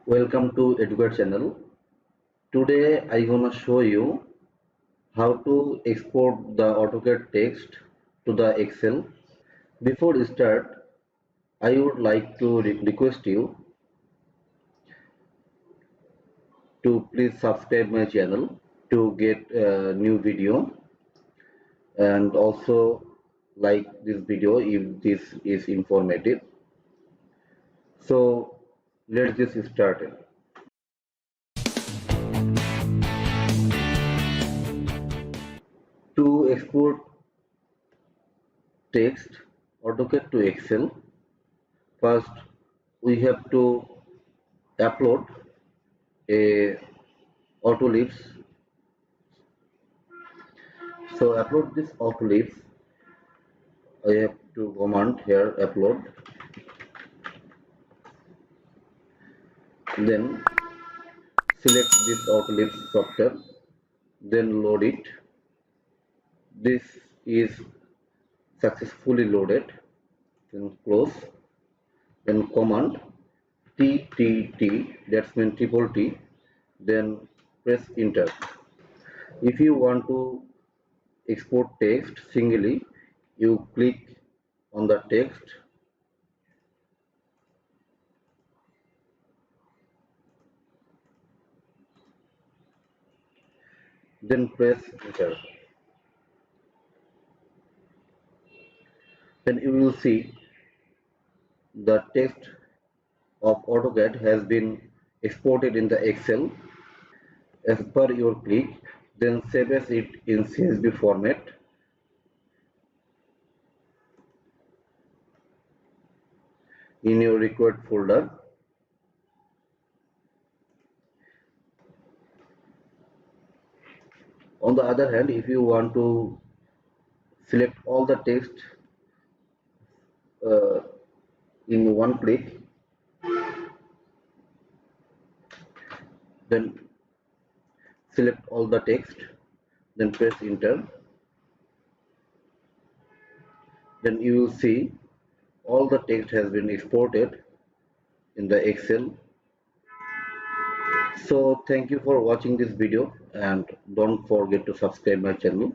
Welcome to EduCAD channel. Today I gonna show you how to export the AutoCAD text to the Excel. Before we start, I would like to request you to please subscribe my channel to get a new video, and also like this video if this is informative. So let's just start it. To export text AutoCAD to Excel, first we have to upload a Autolisp. So upload this Autolisp. I have to command here upload. Then select this Autolisp software. Then load it. This is successfully loaded. Then close. Then command TTT. That's mean triple T. Then press enter. If you want to export text singly, you click on the text, then press enter. Then you will see the text of AutoCAD has been exported in the Excel as per your click. Then save as it in CSV format. In your required folder. On the other hand, if you want to select all the text uh, in one click, then select all the text, then press enter. Then you will see all the text has been exported in the Excel. So thank you for watching this video, and don't forget to subscribe my channel.